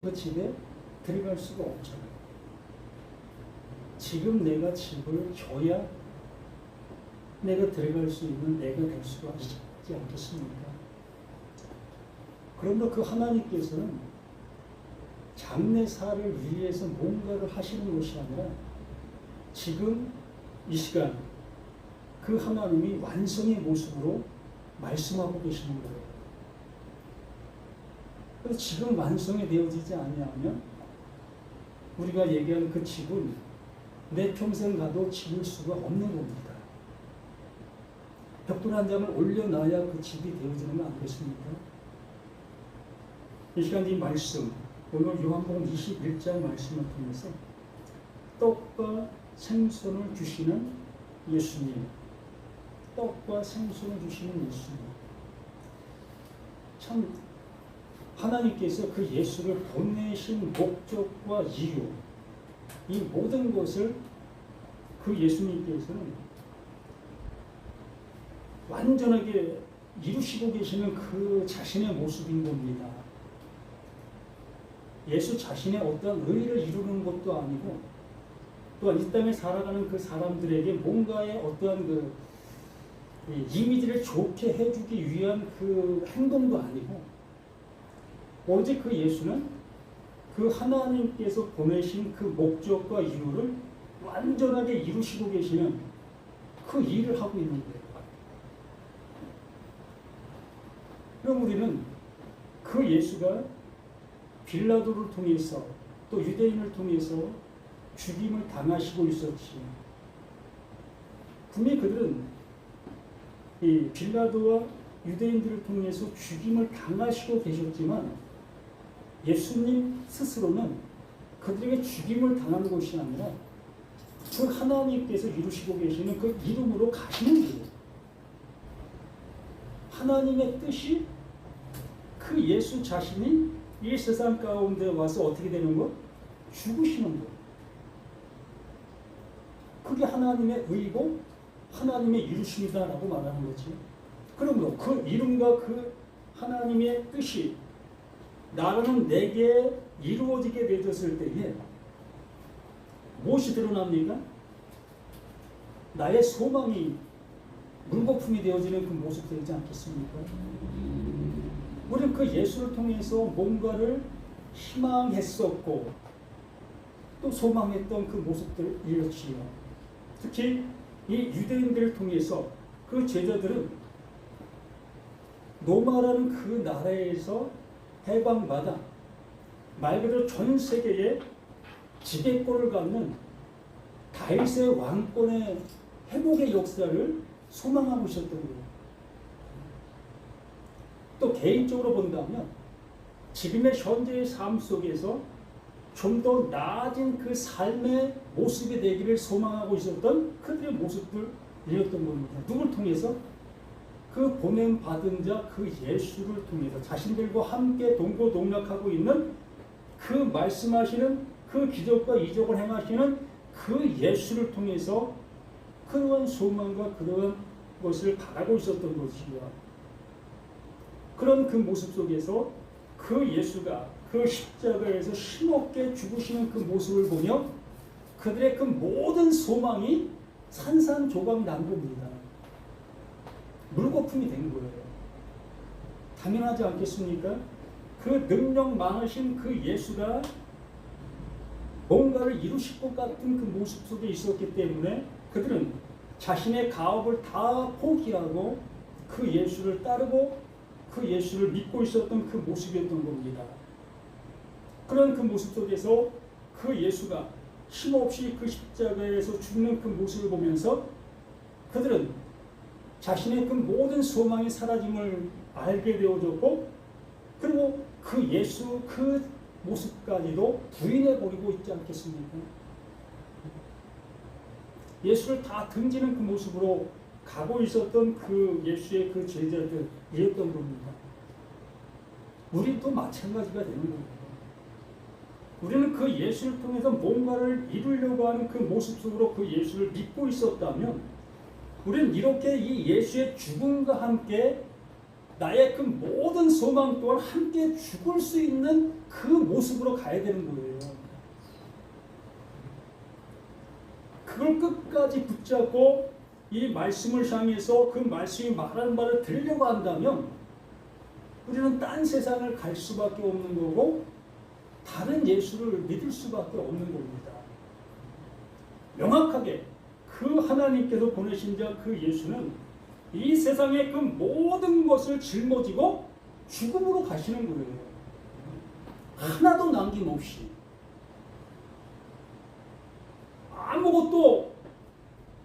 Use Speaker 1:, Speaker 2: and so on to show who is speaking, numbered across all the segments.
Speaker 1: 그 집에 들어갈 수가 없잖아요. 지금 내가 집을 줘야 내가 들어갈 수 있는 내가 될 수가 있지 않겠습니까? 그런데 그 하나님께서는 장래사를 위해서 뭔가를 하시는 것이 아니라 지금 이 시간 그 하나님이 완성의 모습으로 말씀하고 계시는 거예요. 그래서 지금 완성이 되어지지 아니하면 우리가 얘기하는 그 집은 내 평생 가도 지을 수가 없는 겁니다. 벽돌 한 장을 올려놔야 그 집이 되어지는 거 아니겠습니까? 이 시간 이 말씀, 오늘 요한복음 21장 말씀을 통해서 떡과 생선을 주시는 예수님, 떡과 생선을 주시는 예수님. 참 하나님께서 그 예수를 보내신 목적과 이유, 이 모든 것을 그 예수님께서는 완전하게 이루시고 계시는 그 자신의 모습인 겁니다. 예수 자신의 어떠한 의의를 이루는 것도 아니고 또한 이 땅에 살아가는 그 사람들에게 뭔가의 어떠한 그 이미지를 좋게 해주기 위한 그 행동도 아니고 오직 그 예수는 그 하나님께서 보내신 그 목적과 이유를 완전하게 이루시고 계시는 그 일을 하고 있는 거예요. 그럼 우리는 그 예수가 빌라도를 통해서 또 유대인을 통해서 죽임을 당하시고 있었지. 분명히 그들은 이 빌라도와 유대인들을 통해서 죽임을 당하시고 계셨지만 예수님 스스로는 그들에게 죽임을 당하는 것이 아니라 그 하나님께서 이루시고 계시는 그 이름으로 가시는 거예요. 하나님의 뜻이 그 예수 자신이 이 세상 가운데 와서 어떻게 되는 거? 죽으시는 거. 그게 하나님의 의고 하나님의 이루심이다라고 말하는 거지. 그러므로 그 이름과 그 하나님의 뜻이 나라는 내게 이루어지게 되었을 때에 무엇이 드러납니까? 나의 소망이 물거품이 되어지는 그 모습 되지 않겠습니까? 우리는 그 예수를 통해서 뭔가를 희망했었고 또 소망했던 그 모습들이었지요. 특히 이 유대인들을 통해서 그 제자들은 로마라는 그 나라에서 해방받아 말 그대로 전 세계에 지배권을 갖는 다윗의 왕권의 회복의 역사를 소망하고 있었던 거예요. 또 개인적으로 본다면 지금의 현재의 삶 속에서 좀 더 나아진 그 삶의 모습이 되기를 소망하고 있었던 그들의 모습들이었던 겁니다. 누굴 통해서? 그 보냄 받은 자 그 예수를 통해서 자신들과 함께 동고동락하고 있는 그 말씀하시는 그 기적과 이적을 행하시는 그 예수를 통해서 그러한 소망과 그러한 것을 바라고 있었던 것이요. 그런 그 모습 속에서 그 예수가 그 십자가에서 힘없게 죽으시는 그 모습을 보며 그들의 그 모든 소망이 산산조각 난 겁니다. 물거품이 된 거예요. 당연하지 않겠습니까? 그 능력 많으신 그 예수가 뭔가를 이루실 것 같은 그 모습 속에 있었기 때문에 그들은 자신의 가업을 다 포기하고 그 예수를 따르고 그 예수를 믿고 있었던 그 모습이었던 겁니다. 그런 그 모습 속에서 그 예수가 힘없이 그 십자가에서 죽는 그 모습을 보면서 그들은 자신의 그 모든 소망이 사라짐을 알게 되어졌고 그리고 그 예수 그 모습까지도 부인해버리고 있지 않겠습니까? 예수를 다 등지는 그 모습으로 가고 있었던 그 예수의 그 제자들이었던 겁니다. 우리도 마찬가지가 되는 겁니다. 우리는 그 예수를 통해서 뭔가를 이루려고 하는 그 모습 속으로 그 예수를 믿고 있었다면 우리는 이렇게 이 예수의 죽음과 함께 나의 그 모든 소망 또한 함께 죽을 수 있는 그 모습으로 가야 되는 거예요. 그걸 끝까지 붙잡고 이 말씀을 향해서 그 말씀이 말하는 바를 들으려고 한다면 우리는 딴 세상을 갈 수밖에 없는 거고 다른 예수를 믿을 수밖에 없는 겁니다. 명확하게 그 하나님께서 보내신 자 그 예수는 이 세상의 그 모든 것을 짊어지고 죽음으로 가시는 거예요. 하나도 남김없이. 아무것도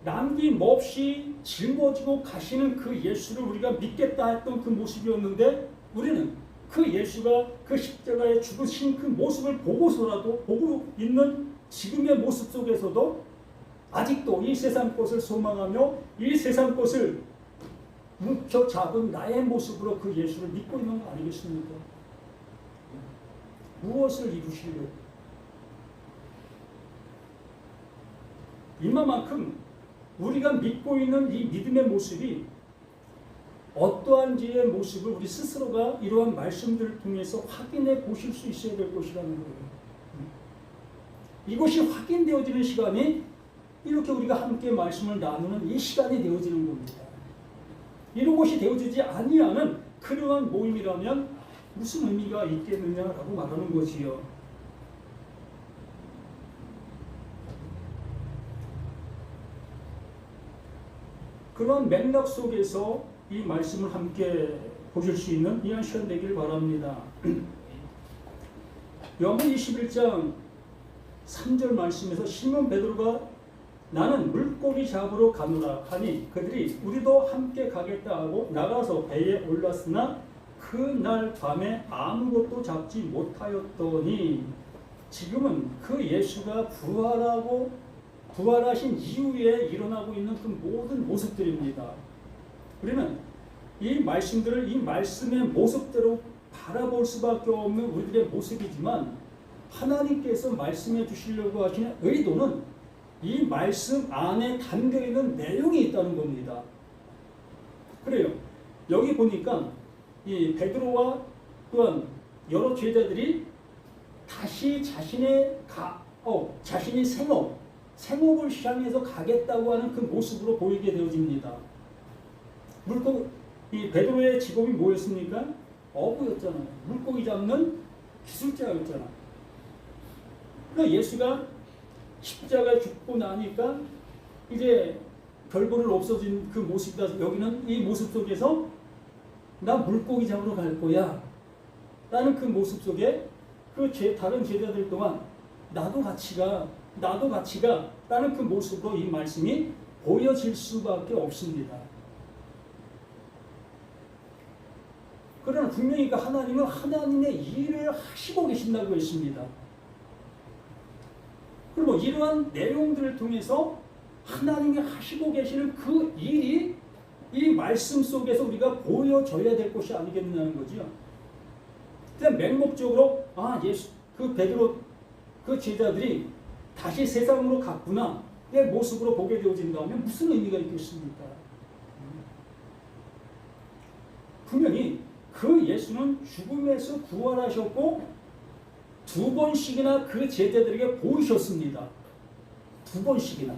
Speaker 1: 남김없이 짊어지고 가시는 그 예수를 우리가 믿겠다 했던 그 모습이었는데 우리는 그 예수가 그 십자가에 죽으신 그 모습을 보고서라도 보고 있는 지금의 모습 속에서도 아직도 이 세상 것을 소망하며 이 세상 것을 묵혀잡은 나의 모습으로 그 예수를 믿고 있는 거 아니겠습니까? 무엇을 이루시려고? 이만큼 우리가 믿고 있는 이 믿음의 모습이 어떠한지의 모습을 우리 스스로가 이러한 말씀들을 통해서 확인해 보실 수 있어야 될 것이라는 거예요. 이것이 확인되어지는 시간이 이렇게 우리가 함께 말씀을 나누는 이 시간이 되어지는 겁니다. 이런 것이 되어지지 아니하는 그러한 모임이라면 무슨 의미가 있겠느냐라고 말하는 것이요. 그런 맥락 속에서 이 말씀을 함께 보실 수 있는 이한 시간 되길 바랍니다. 요한복음 21장 3절 말씀에서 시몬 베드로가 나는 물고기 잡으러 가노라 하니 그들이 우리도 함께 가겠다 하고 나가서 배에 올랐으나 그날 밤에 아무것도 잡지 못하였더니 지금은 그 예수가 부활하신 이후에 일어나고 있는 그 모든 모습들입니다. 우리는 이 말씀들을 이 말씀의 모습대로 바라볼 수밖에 없는 우리들의 모습이지만 하나님께서 말씀해 주시려고 하시는 의도는 이 말씀 안에 담겨있는 내용이 있다는 겁니다. 그래요. 여기 보니까 이 베드로와 또한 여러 제자들이 다시 자신이 생업을 향해서 가겠다고 하는 그 모습으로 보이게 되어집니다. 이 베드로의 직업이 뭐였습니까? 어부였잖아요. 물고기 잡는 기술자였잖아. 그러니까 예수가 십자가에 죽고 나니까 이제 별볼일 없어진 그 모습이다. 여기는 이 모습 속에서 나 물고기 잡으러 갈 거야 라는 그 모습 속에 그 다른 제자들 동안 나도 같이 가 라는 그 모습으로 이 말씀이 보여질 수밖에 없습니다. 그러나 분명히 하나님은 하나님의 일을 하시고 계신다고 했습니다. 그리고 이러한 내용들을 통해서 하나님이 하시고 계시는 그 일이 이 말씀 속에서 우리가 보여져야 될 것이 아니겠느냐는 거죠. 그냥 맹목적으로 그 베드로 그 제자들이 다시 세상으로 갔구나 의 모습으로 보게 되어진다면 무슨 의미가 있겠습니까? 분명히 그 예수는 죽음에서 부활하셨고 두 번씩이나 그 제자들에게 보이셨습니다. 두 번씩이나.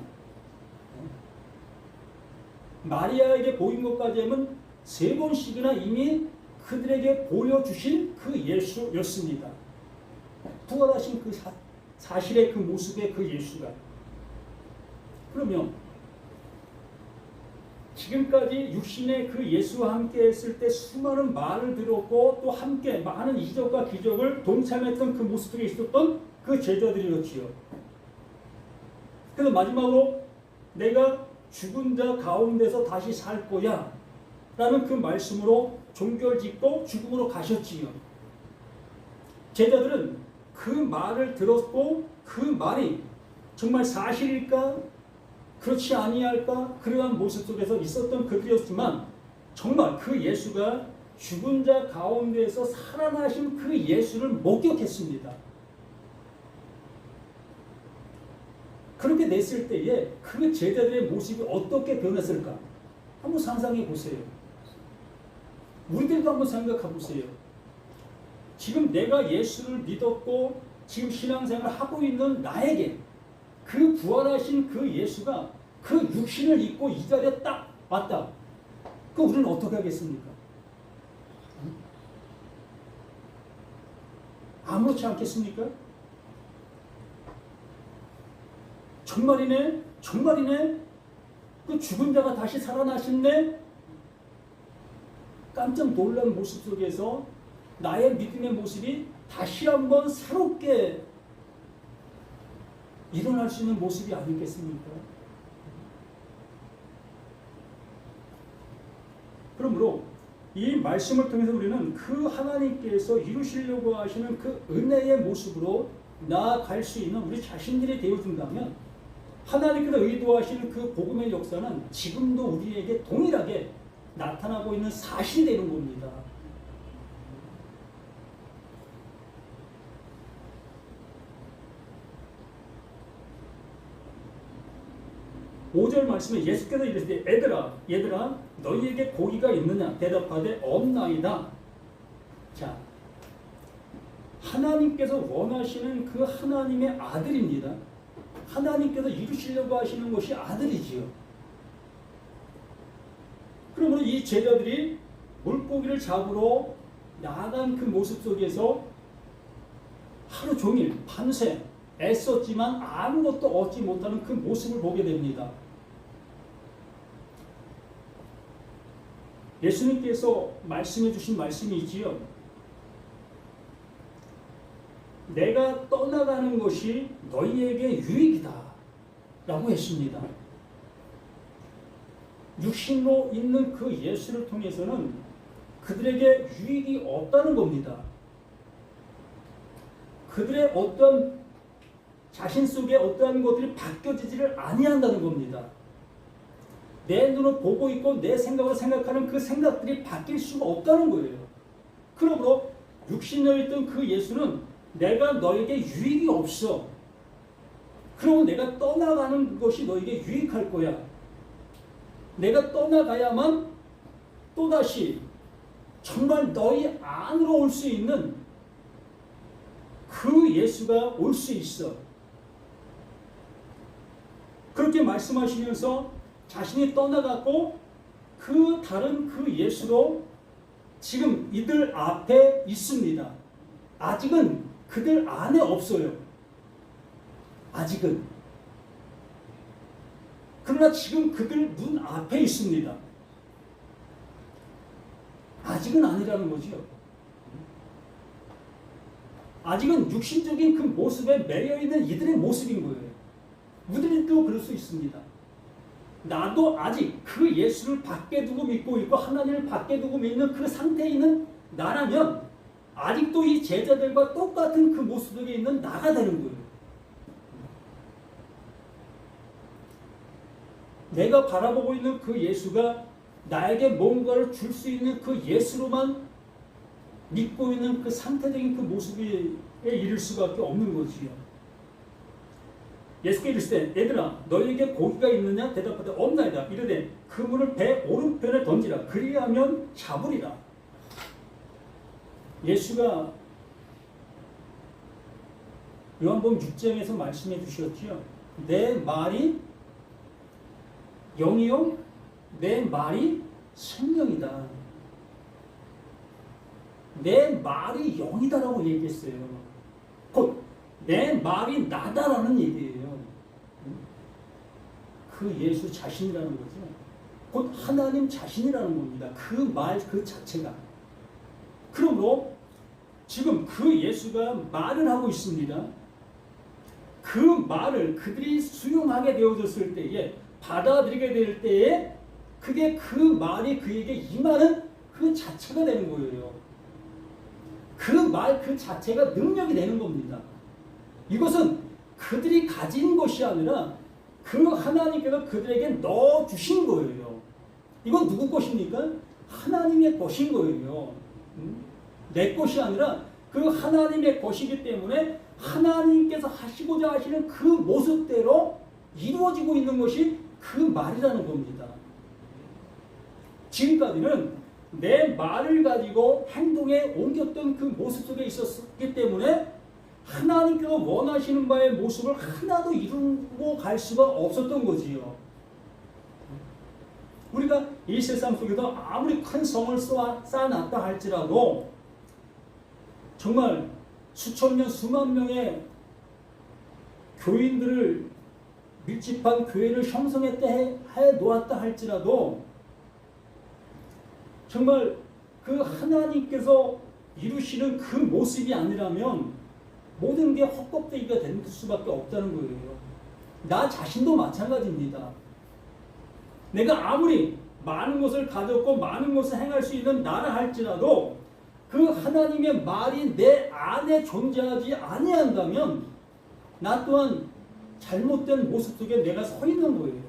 Speaker 1: 마리아에게 보인 것까지 하면 세 번씩이나 이미 그들에게 보여주신 그 예수였습니다. 부활하신 그 사실의 그 모습의 그 예수가. 그러면 지금까지 육신의 그 예수와 함께 했을 때 수많은 말을 들었고 또 함께 많은 이적과 기적을 동참했던 그 모습들이 있었던 그 제자들이었지요. 그래서 마지막으로 내가 죽은 자 가운데서 다시 살 거야 라는 그 말씀으로 종결짓고 죽음으로 가셨지요. 제자들은 그 말을 들었고 그 말이 정말 사실일까? 그렇지 아니할까? 그러한 모습 속에서 있었던 그들이었지만 정말 그 예수가 죽은 자 가운데에서 살아나신 그 예수를 목격했습니다. 그렇게 냈을 때에 그 제자들의 모습이 어떻게 변했을까? 한번 상상해 보세요. 우리들도 한번 생각해 보세요. 지금 내가 예수를 믿었고 지금 신앙생활을 하고 있는 나에게 그 부활하신 그 예수가 그 육신을 입고 이 자리에 딱 왔다. 그 우리는 어떻게 하겠습니까? 아무렇지 않겠습니까? 정말이네? 정말이네? 그 죽은 자가 다시 살아나셨네? 깜짝 놀란 모습 속에서 나의 믿음의 모습이 다시 한번 새롭게 일어날 수 있는 모습이 아니겠습니까? 그러므로 이 말씀을 통해서 우리는 그 하나님께서 이루시려고 하시는 그 은혜의 모습으로 나아갈 수 있는 우리 자신들이 되어준다면 하나님께서 의도하시는 그 복음의 역사는 지금도 우리에게 동일하게 나타나고 있는 사실이 되는 겁니다. 5절 말씀에 예수께서 이르시되 얘들아 너희에게 고기가 있느냐 대답하되 없나이다. 자, 하나님께서 원하시는 그 하나님의 아들입니다. 하나님께서 이루시려고 하시는 것이 아들이지요. 그러므로 이 제자들이 물고기를 잡으러 나간 그 모습 속에서 하루 종일 밤새 애썼지만 아무것도 얻지 못하는 그 모습을 보게 됩니다. 예수님께서 말씀해 주신 말씀이 있지요. 내가 떠나가는 것이 너희에게 유익이다 라고 했습니다. 육신로 있는 그 예수를 통해서는 그들에게 유익이 없다는 겁니다. 그들의 어떤 자신 속에 어떠한 것들이 바뀌어지지를 아니한다는 겁니다. 내 눈으로 보고 있고 내 생각으로 생각하는 그 생각들이 바뀔 수가 없다는 거예요. 그러므로 육신에 있던 그 예수는 내가 너에게 유익이 없어. 그러면 내가 떠나가는 것이 너에게 유익할 거야. 내가 떠나가야만 또다시 정말 너희 안으로 올 수 있는 그 예수가 올 수 있어. 그렇게 말씀하시면서 자신이 떠나갔고 그 다른 그 예수로 지금 이들 앞에 있습니다. 아직은 그들 안에 없어요. 아직은. 그러나 지금 그들 눈 앞에 있습니다. 아직은 아니라는 거죠. 아직은 육신적인 그 모습에 매여있는 이들의 모습인 거예요. 우리도 그럴 수 있습니다. 나도 아직 그 예수를 밖에 두고 믿고 있고 하나님을 밖에 두고 믿는 그 상태에 있는 나라면 아직도 이 제자들과 똑같은 그 모습 속에 있는 나가 되는 거예요. 내가 바라보고 있는 그 예수가 나에게 뭔가를 줄 수 있는 그 예수로만 믿고 있는 그 상태적인 그 모습에 이를 수밖에 없는 거지요. 예수께서 이르시되 얘들아 너희에게 고기가 있느냐 대답하되 없나이다. 이르되 그물을 배 오른편에 던지라. 그리하면 잡으리라. 예수가 요한복음 6장에서 말씀해 주셨지요. 내 말이 영이요 내 말이 생명이다. 내 말이 영이다라고 얘기했어요. 곧 내 말이 나다라는 얘기예요. 그 예수 자신이라는 거죠. 곧 하나님 자신이라는 겁니다. 그 말 그 자체가. 그러므로 지금 그 예수가 말을 하고 있습니다. 그 말을 그들이 수용하게 되어졌을 때에 받아들이게 될 때에 그게 그 말이 그에게 임하는 그 자체가 되는 거예요. 그 말 그 자체가 능력이 되는 겁니다. 이것은 그들이 가진 것이 아니라 그 하나님께서 그들에게 넣어주신 거예요. 이건 누구 것입니까? 하나님의 것인 거예요. 내 것이 아니라 그 하나님의 것이기 때문에 하나님께서 하시고자 하시는 그 모습대로 이루어지고 있는 것이 그 말이라는 겁니다. 지금까지는 내 말을 가지고 행동에 옮겼던 그 모습 속에 있었기 때문에 하나님께서 원하시는 바의 모습을 하나도 이루고 갈 수가 없었던 거지요. 우리가 이 세상 속에서 아무리 큰 성을 쌓아놨다 할지라도 정말 수천 명, 수만 명의 교인들을 밀집한 교회를 형성해 놓았다 할지라도 정말 그 하나님께서 이루시는 그 모습이 아니라면 모든 게 헛껍데기가 될 수밖에 없다는 거예요. 나 자신도 마찬가지입니다. 내가 아무리 많은 것을 가졌고 많은 것을 행할 수 있는 나라 할지라도 그 하나님의 말이 내 안에 존재하지 아니한다면 나 또한 잘못된 모습 속에 내가 서 있는 거예요.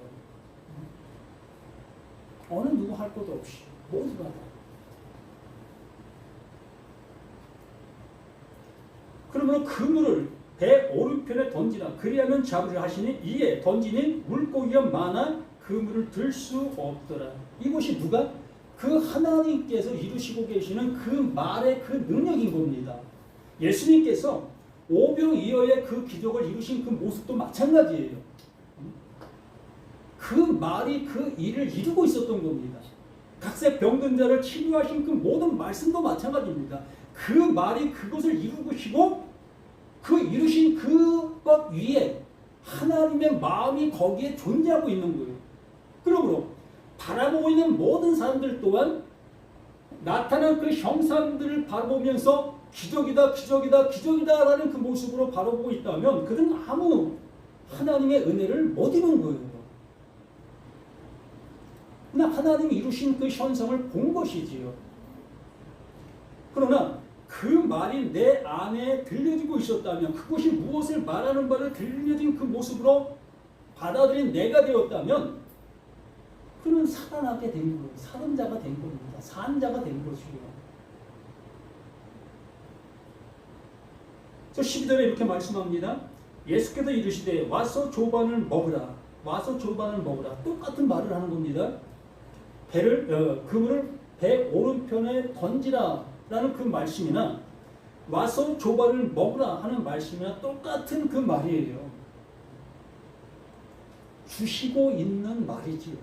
Speaker 1: 어느 누구 할 것도 없이 모두가 다. 그러므로 그물을 배 오른편에 던지라. 그리하면 잡으려 하시니 이에 던지니 물고기가 많아 그물을 들 수 없더라. 이것이 누가? 그 하나님께서 이루시고 계시는 그 말의 그 능력인 겁니다. 예수님께서 오병이어의 그 기적을 이루신 그 모습도 마찬가지예요. 그 말이 그 일을 이루고 있었던 겁니다. 각세 병든 자를 치료하신 그 모든 말씀도 마찬가지입니다. 그 말이 그것을 이루시고 그 이루신 그것 위에 하나님의 마음이 거기에 존재하고 있는 거예요. 그러므로 바라보고 있는 모든 사람들 또한 나타난 그 형상들을 바라보면서 기적이다, 기적이다, 기적이다 라는 그 모습으로 바라보고 있다면 그들은 아무 하나님의 은혜를 못 입은 거예요. 그러나 하나님이 이루신 그 현상을 본 것이지요. 그러나 그 말이 내 안에 들려지고 있었다면 그것이 무엇을 말하는 바를 들려진 그 모습으로 받아들인 내가 되었다면 그는 살아나게 된 거예요. 사는 자가 된 겁니다. 산 자가 된 것이요. 저 12절에 이렇게 말씀합니다. 예수께서 이르시되 와서 조반을 먹으라. 와서 조반을 먹으라. 똑같은 말을 하는 겁니다. 그물을 배 오른편에 던지라 라는 그 말씀이나 와서 조반을 먹으라 하는 말씀이나 똑같은 그 말이에요. 주시고 있는 말이지요.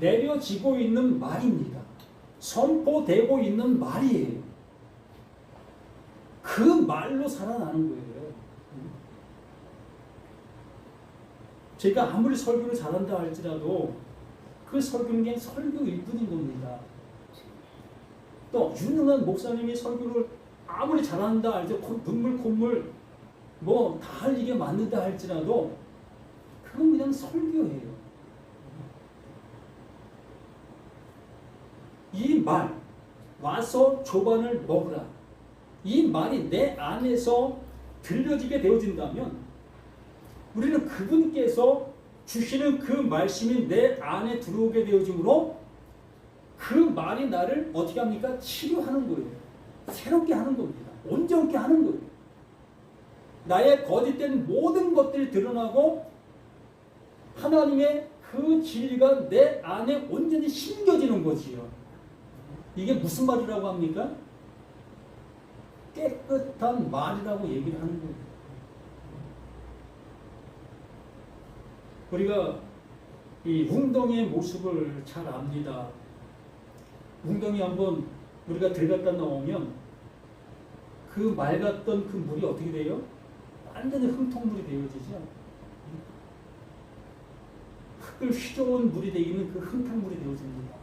Speaker 1: 내려지고 있는 말입니다. 선포되고 있는 말이에요. 그 말로 살아나는 거예요. 제가 아무리 설교를 잘한다 할지라도 그 설교는 그냥 설교일 뿐인 겁니다. 또 유능한 목사님이 설교를 아무리 잘한다 할지라도 눈물 콧물 뭐 다 할 일이 맞는다 할지라도 그건 그냥 설교예요. 이 말 와서 조반을 먹으라. 이 말이 내 안에서 들려지게 되어진다면 우리는 그분께서 주시는 그 말씀이 내 안에 들어오게 되어지므로 그 말이 나를 어떻게 합니까? 치료하는 거예요. 새롭게 하는 겁니다. 온전케 하는 거예요. 나의 거짓된 모든 것들이 드러나고 하나님의 그 진리가 내 안에 온전히 심겨지는 거지요. 이게 무슨 말이라고 합니까? 깨끗한 말이라고 얘기를 하는 거예요. 우리가 이 웅덩이의 모습을 잘 압니다. 웅덩이 한번 우리가 들어갔다 나오면 그 맑았던 그 물이 어떻게 돼요? 완전히 흙탕물이 되어지죠. 흙을 휘저은 물이 되기는 그 흙탕물이 되어집니다.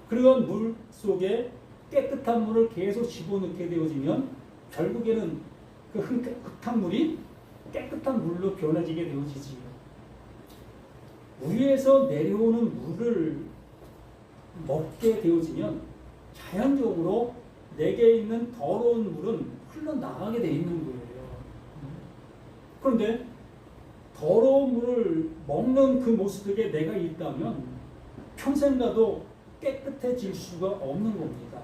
Speaker 1: 그런 물 속에 깨끗한 물을 계속 집어넣게 되어지면 결국에는 그 흙탕물이 깨끗한 물로 변해지게 되어지지요. 위에서 내려오는 물을 먹게 되어지면 자연적으로 내게 있는 더러운 물은 흘러나가게 되어 있는 거예요. 그런데 더러운 물을 먹는 그 모습 속에 내가 있다면 평생 가도 깨끗해질 수가 없는 겁니다.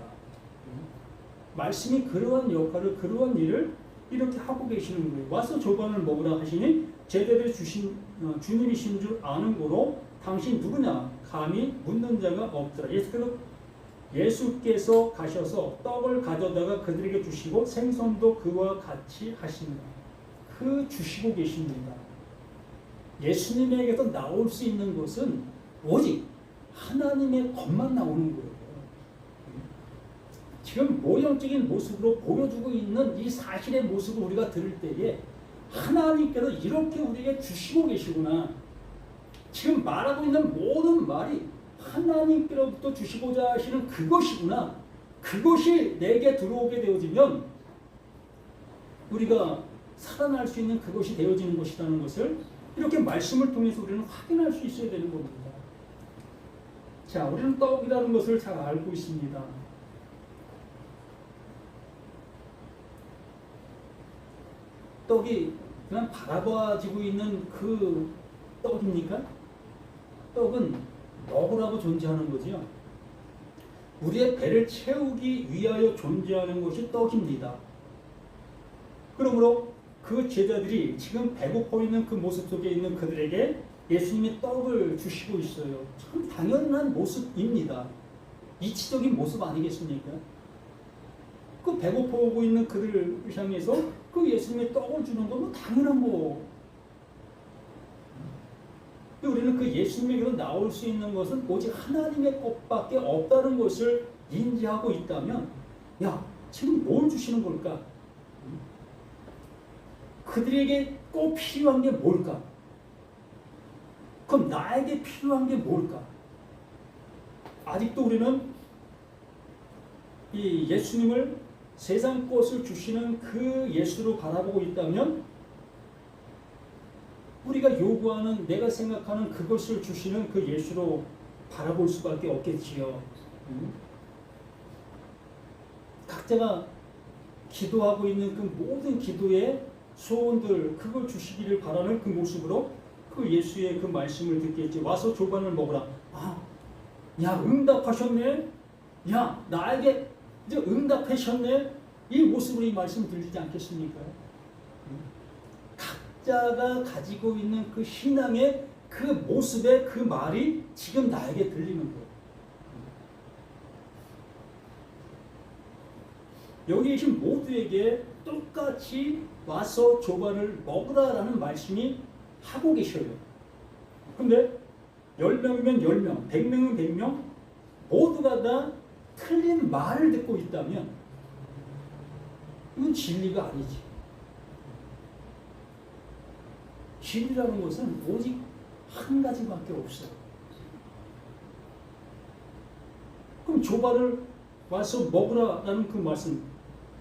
Speaker 1: 말씀이 그러한 역할을, 그러한 일을 이렇게 하고 계시는 거예요. 와서 조반을 먹으라 하시니 제대로 주신 주님이신 줄 아는 거로 당신 누구냐? 감히 묻는 자가 없더라. 예수께서 가셔서 떡을 가져다가 그들에게 주시고 생선도 그와 같이 하시니라. 그 주시고 계십니다. 예수님에게서 나올 수 있는 것은 오직 하나님의 것만 나오는 거예요. 지금 모형적인 모습으로 보여주고 있는 이 사실의 모습을 우리가 들을 때에 하나님께서 이렇게 우리에게 주시고 계시구나. 지금 말하고 있는 모든 말이 하나님께로부터 주시고자 하시는 그것이구나. 그것이 내게 들어오게 되어지면 우리가 살아날 수 있는 그것이 되어지는 것이라는 것을 이렇게 말씀을 통해서 우리는 확인할 수 있어야 되는 겁니다. 자, 우리는 떡이라는 것을 잘 알고 있습니다. 떡이 그냥 바라봐지고 있는 그 떡입니까? 떡은 먹으라고 존재하는 거지요. 우리의 배를 채우기 위하여 존재하는 것이 떡입니다. 그러므로 그 제자들이 지금 배고파 있는 그 모습 속에 있는 그들에게 예수님이 떡을 주시고 있어요. 참 당연한 모습입니다. 이치적인 모습 아니겠습니까? 그 배고파 오고 있는 그들을 향해서 그 예수님의 떡을 주는 건 뭐 당연한 거. 우리는 그 예수님에게로 나올 수 있는 것은 오직 하나님의 것밖에 없다는 것을 인지하고 있다면, 야, 지금 뭘 주시는 걸까? 그들에게 꼭 필요한 게 뭘까? 그럼 나에게 필요한 게 뭘까? 아직도 우리는 이 예수님을 세상 것을 주시는 그 예수로 바라보고 있다면 우리가 요구하는 내가 생각하는 그것을 주시는 그 예수로 바라볼 수밖에 없겠지요. 각자가 기도하고 있는 그 모든 기도의 소원들 그걸 주시기를 바라는 그 모습으로 그 예수의 그 말씀을 듣겠지. 와서 조반을 먹으라. 아, 야 응답하셨네. 야 나에게 이제 응답하셨네. 이 모습으로 이 말씀 들리지 않겠습니까? 각자가 가지고 있는 그 신앙의 그 모습의 그 말이 지금 나에게 들리는 거예요. 여기 계신 모두에게 똑같이 와서 조반을 먹으라라는 말씀이 하고 계셔요. 근데 10명이면 10명, 100명이면 100명 모두가 다 틀린 말을 듣고 있다면 이건 진리가 아니지. 진리라는 것은 오직 한 가지밖에 없어요. 그럼 조반을 와서 먹으라라는 그 말씀,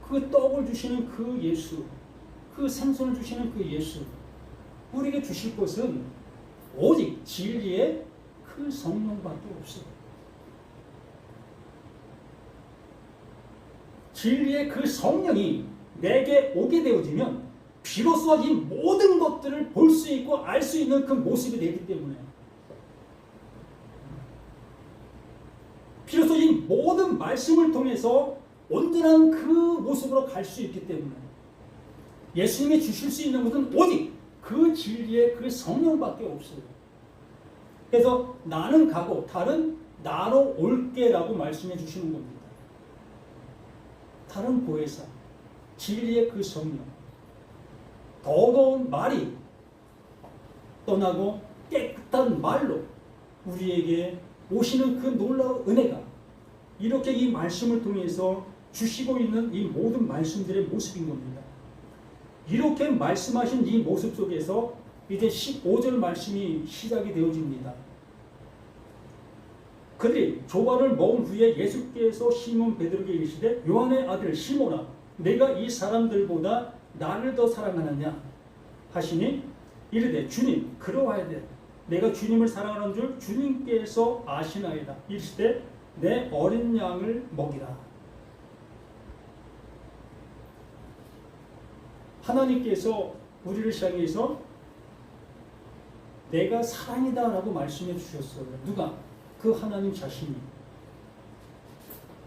Speaker 1: 그 떡을 주시는 그 예수, 그 생선을 주시는 그 예수, 우리에게 주실 것은 오직 진리의 그 성령밖에 없어요. 진리의 그 성령이 내게 오게 되어지면 비로소 이 모든 것들을 볼 수 있고 알 수 있는 그 모습이 되기 때문에 비로소 이 모든 말씀을 통해서 온전한 그 모습으로 갈 수 있기 때문에 예수님이 주실 수 있는 것은 오직 그 진리의 그 성령밖에 없어요. 그래서 나는 가고 다른 나로 올게라고 말씀해 주시는 겁니다. 다른 보혜사, 진리의 그 성령, 더러운 말이 떠나고 깨끗한 말로 우리에게 오시는 그 놀라운 은혜가 이렇게 이 말씀을 통해서 주시고 있는 이 모든 말씀들의 모습인 겁니다. 이렇게 말씀하신 이 모습 속에서 이제 15절 말씀이 시작이 되어집니다. 그들이 조반을 먹은 후에 예수께서 시몬 베드로에게 이르시되 요한의 아들 시몬아 내가 이 사람들보다 나를 더 사랑하느냐 하시니 이르되 주님 그러하여야 내가 주님을 사랑하는 줄 주님께서 아시나이다. 이르시되 내 어린 양을 먹이라. 하나님께서 우리를 향해서 내가 사랑이다 라고 말씀해 주셨어요. 누가? 그 하나님 자신이.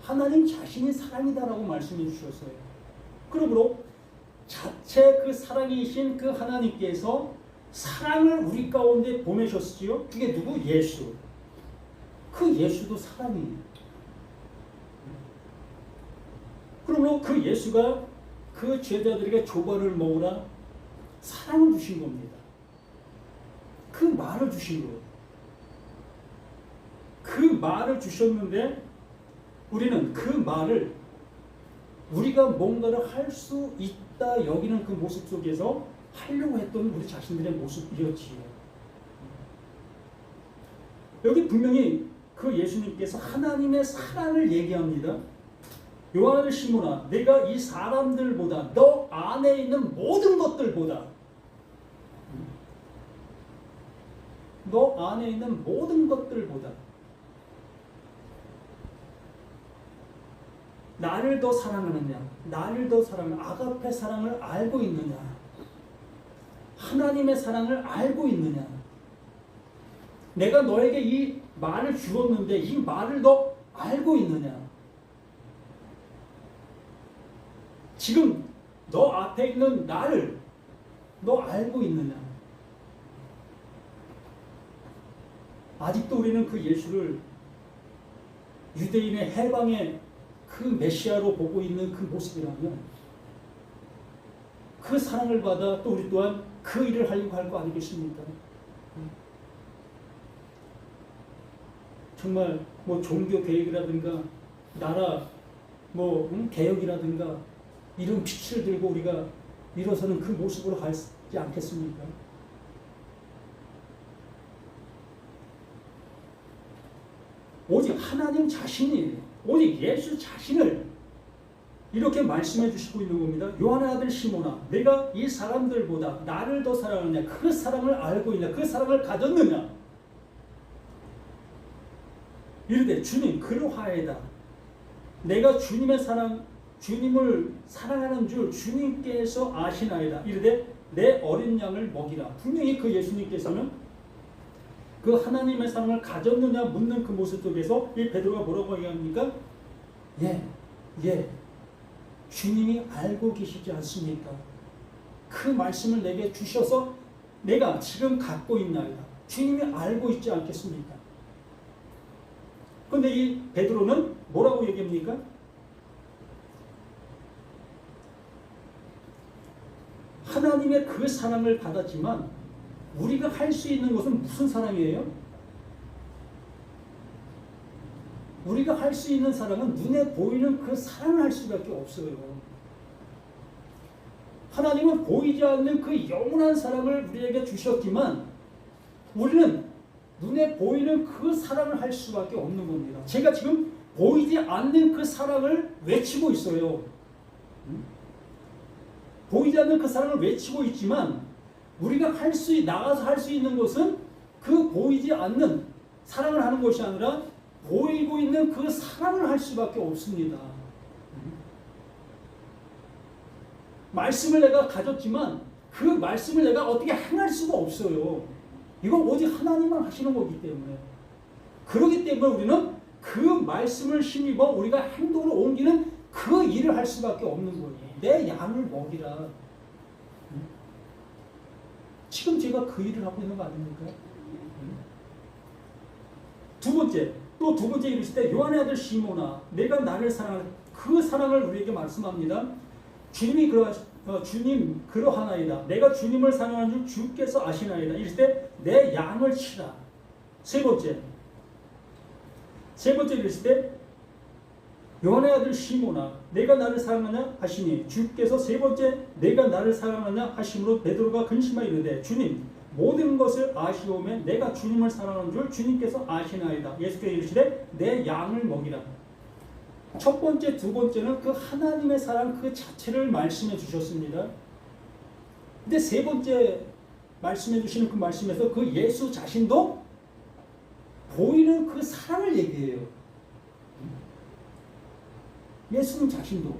Speaker 1: 하나님 자신이 사랑이다 라고 말씀해 주셨어요. 그러므로 자체 그 사랑이신 그 하나님께서 사랑을 우리 가운데 보내셨지요. 그게 누구? 예수. 그 예수도 사랑이에요. 그러므로 그 예수가 그 제자들에게 조반을 먹으라 사랑을 주신 겁니다. 그 말을 주신 거예요. 그 말을 주셨는데 우리는 그 말을 우리가 뭔가를 할 수 있다 여기는 그 모습 속에서 하려고 했던 우리 자신들의 모습이었지요. 여기 분명히 그 예수님께서 하나님의 사랑을 얘기합니다. 요한을 시모나 내가 이 사람들보다 너 안에 있는 모든 것들보다 너 안에 있는 모든 것들보다 나를 더 사랑하느냐, 나를 더 사랑하는 아가페 사랑을 알고 있느냐, 하나님의 사랑을 알고 있느냐. 내가 너에게 이 말을 주었는데 이 말을 너 알고 있느냐. 지금 너 앞에 있는 나를 너 알고 있느냐. 아직도 우리는 그 예수를 유대인의 해방의 그 메시아로 보고 있는 그 모습이라면 그 사랑을 받아 또 우리 또한 그 일을 하려고 할 거 아니겠습니까? 정말 뭐 종교 개혁이라든가 나라 개혁이라든가 이런 빛을 들고 우리가 일어서는 그 모습으로 가지 않겠습니까? 오직 하나님 자신이 오직 예수 자신을 이렇게 말씀해 주시고 있는 겁니다. 요한의 아들 시몬아 내가 이 사람들보다 나를 더 사랑하느냐 그 사랑을 알고 있냐 그 사랑을 가졌느냐 이르되 주님 그러하에다 내가 주님의 사랑 주님을 사랑하는 줄 주님께서 아시나이다. 이르되 내 어린 양을 먹이라. 분명히 그 예수님께서는 그 하나님의 사랑을 가졌느냐 묻는 그 모습 속에서 이 베드로가 뭐라고 얘기합니까? 예, 주님이 알고 계시지 않습니까? 그 말씀을 내게 주셔서 내가 지금 갖고 있나이다. 주님이 알고 있지 않겠습니까? 그런데 이 베드로는 뭐라고 얘기합니까? 하나님의 그 사랑을 받았지만 우리가 할 수 있는 것은 무슨 사랑이에요? 우리가 할 수 있는 사랑은 눈에 보이는 그 사랑을 할 수밖에 없어요. 하나님은 보이지 않는 그 영원한 사랑을 우리에게 주셨지만 우리는 눈에 보이는 그 사랑을 할 수밖에 없는 겁니다. 제가 지금 보이지 않는 그 사랑을 외치고 있어요. 보이지 않는 그 사랑을 외치고 있지만 우리가 나가서 할 수 있는 것은 그 보이지 않는 사랑을 하는 것이 아니라 보이고 있는 그 사랑을 할 수밖에 없습니다. 말씀을 내가 가졌지만 그 말씀을 내가 어떻게 행할 수가 없어요. 이건 오직 하나님만 하시는 거기 때문에. 그렇기 때문에 우리는 그 말씀을 힘입어 우리가 행동으로 옮기는 그 일을 할 수밖에 없는 거예요. 내 양을 먹이라. 지금 제가 그 일을 하고 있는 거 아닙니까? 두 번째 이르실 때 요한의 아들 시몬아 내가 나를 사랑하는 그 사랑을 우리에게 말씀합니다. 주님 그러하나이다. 내가 주님을 사랑하는 줄 주께서 아시나이다. 이르실 때 내 양을 치라. 세 번째 이르실 때 요한의 아들 시몬아 내가 나를 사랑하냐 하시니 주께서 세 번째 내가 나를 사랑하냐 하심으로 베드로가 근심하여 이르되 주님 모든 것을 아시오매 내가 주님을 사랑하는 줄 주님께서 아시나이다. 예수께서 이르시되 내 양을 먹이라. 첫 번째, 두 번째는 그 하나님의 사랑 그 자체를 말씀해 주셨습니다. 근데 세 번째 말씀해 주시는 그 말씀에서 그 예수 자신도 보이는 그 사랑을 얘기해요. 예수님 자신도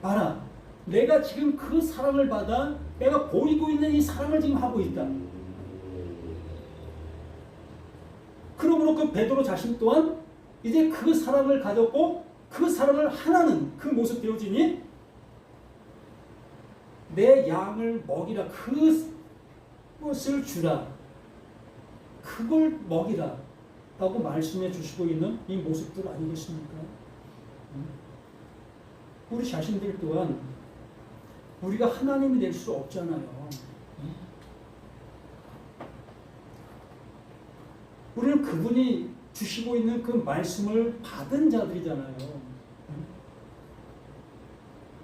Speaker 1: 봐라 내가 지금 그 사랑을 받아 내가 보이고 있는 이 사랑을 지금 하고 있다. 그러므로 그 베드로 자신 또한 이제 그 사랑을 가졌고 그 사랑을 하나는 그 모습 되어지니 내 양을 먹이라. 그것을 주라. 그걸 먹이라. 라고 말씀해 주시고 있는 이 모습들 아니겠습니까? 우리 자신들 또한 우리가 하나님이 될 수 없잖아요. 우리는 그분이 주시고 있는 그 말씀을 받은 자들이잖아요.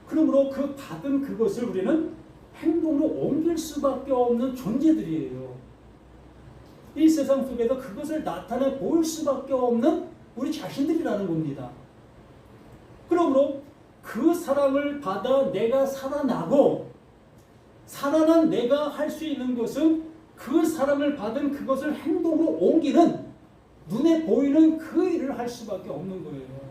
Speaker 1: 그러므로 그 받은 그것을 우리는 행동으로 옮길 수밖에 없는 존재들이에요. 이 세상 속에서 그것을 나타내 보일 수밖에 없는 우리 자신들이라는 겁니다. 그러므로 그 사랑을 받아 내가 살아나고 살아난 내가 할 수 있는 것은 그 사랑을 받은 그것을 행동으로 옮기는 눈에 보이는 그 일을 할 수밖에 없는 거예요.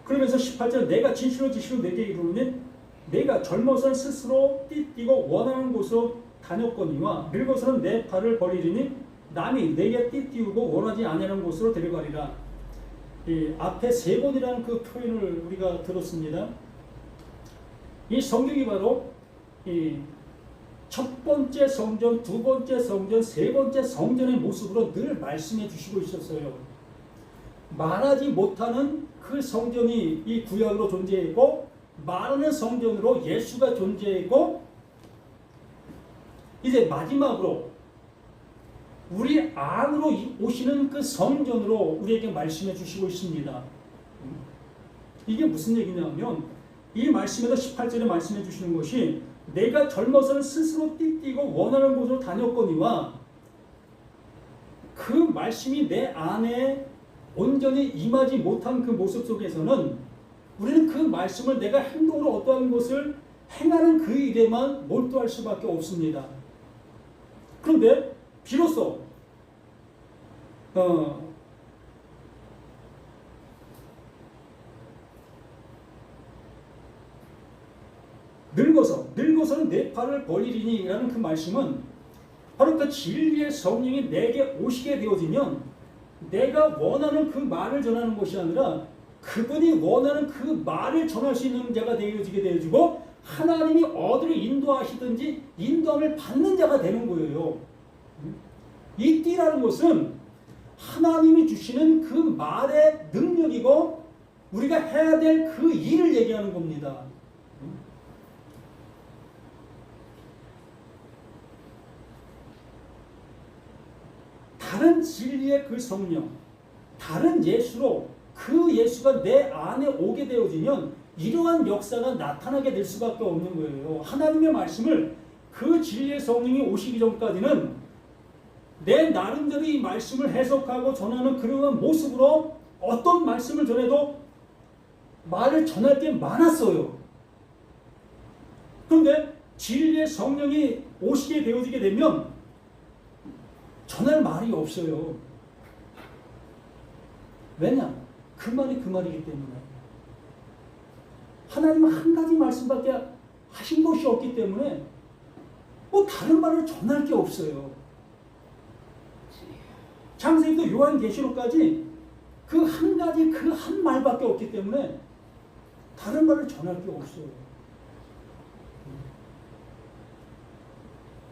Speaker 1: 그러면서 18절 내가 진실로 내게 이르노니 내가 젊어서는 스스로 띠띠고 원하는 곳으로 다녔거니와 늙어서는 내 팔을 벌리리니 남이 내게 띠띠우고 원하지 아니하는 곳으로 데려가리라. 이 앞에 세 번이라는 그 표현을 우리가 들었습니다. 이 성경이 바로 이 첫 번째 성전, 두 번째 성전, 세 번째 성전의 모습으로 늘 말씀해 주시고 있었어요. 말하지 못하는 그 성전이 이 구약으로 존재했고 말하는 성전으로 예수가 존재했고 이제 마지막으로 우리 안으로 오시는 그 성전으로 우리에게 말씀해 주시고 있습니다. 이게 무슨 얘기냐면 이 말씀에서 18절에 말씀해 주시는 것이 내가 젊어서는 스스로 띠띠고 원하는 곳으로 다녔거니와 그 말씀이 내 안에 온전히 임하지 못한 그 모습 속에서는 우리는 그 말씀을 내가 행동으로 어떠한 것을 행하는 그 일에만 몰두할 수밖에 없습니다. 그런데 비로소 늙어서는 내 팔을 벌리리니 라는 그 말씀은 바로 그 진리의 성령이 내게 오시게 되어지면 내가 원하는 그 말을 전하는 것이 아니라 그분이 원하는 그 말을 전할 수 있는 자가 되어지고 하나님이 어디로 인도하시든지 인도함을 받는 자가 되는 거예요. 이 띠라는 것은 하나님이 주시는 그 말의 능력이고 우리가 해야 될 그 일을 얘기하는 겁니다. 다른 진리의 그 성령, 다른 예수로 그 예수가 내 안에 오게 되어지면 이러한 역사가 나타나게 될 수밖에 없는 거예요. 하나님의 말씀을 그 진리의 성령이 오시기 전까지는 내 나름대로 이 말씀을 해석하고 전하는 그러한 모습으로 어떤 말씀을 전해도 말을 전할 게 많았어요. 그런데 진리의 성령이 오시게 되어지게 되면 전할 말이 없어요. 왜냐? 그 말이 그 말이기 때문에. 하나님은 한 가지 말씀밖에 하신 것이 없기 때문에 뭐 다른 말을 전할 게 없어요. 창세기도 요한계시록까지 그 한 가지 그 한 말밖에 없기 때문에 다른 말을 전할 게 없어요.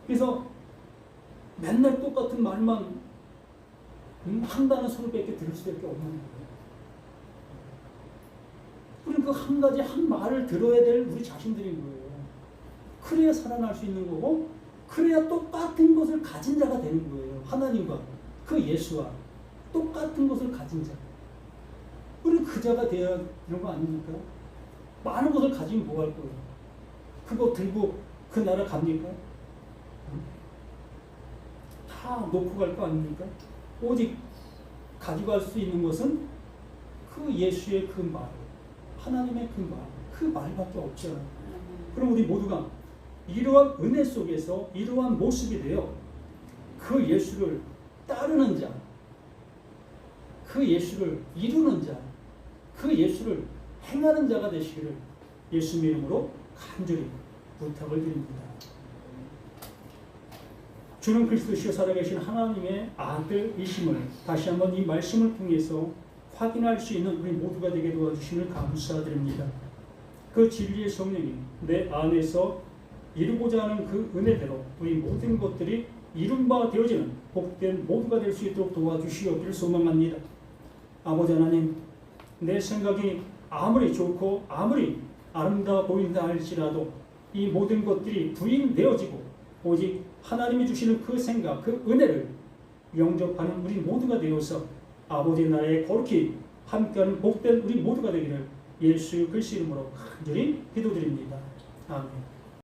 Speaker 1: 그래서 맨날 똑같은 말만 한다는 소리밖에 들을 수밖에 없는 거예요. 우리는 그 한 가지 한 말을 들어야 될 우리 자신들인 거예요. 그래야 살아날 수 있는 거고 그래야 똑같은 것을 가진 자가 되는 거예요. 하나님과 그 예수와 똑같은 것을 가진 자. 우리는 그 자가 되어야 되는 거 아닙니까? 많은 것을 가지면 뭐 할 거예요? 그거 들고 그 나라 갑니까? 다 놓고 갈 거 아닙니까? 오직 가지고 갈 수 있는 것은 그 예수의 그 말, 하나님의 그 말, 그 말밖에 없잖아요. 그럼 우리 모두가 이러한 은혜 속에서 이러한 모습이 되어 그 예수를 따르는 자, 그 예수를 이루는 자, 그 예수를 행하는 자가 되시기를 예수님의 이름으로 간절히 부탁을 드립니다. 주는 그리스도시여 살아계신 하나님의 아들이심을 다시 한번 이 말씀을 통해서 확인할 수 있는 우리 모두가 되게 도와주심을 감사드립니다. 그 진리의 성령이 내 안에서 이루고자 하는 그 은혜대로 우리 모든 것들이 이룬 바 되어지는 복된 모두가 될 수 있도록 도와주시옵기를 소망합니다. 아버지 하나님, 내 생각이 아무리 좋고 아무리 아름다워 보인다 할지라도 이 모든 것들이 부인되어지고 오직 하나님이 주시는 그 생각, 그 은혜를 영접하는 우리 모두가 되어서 아버지 나라에 거룩히 함께하는 복된 우리 모두가 되기를 예수 그리스도 이름으로 간절히 기도드립니다. 아멘.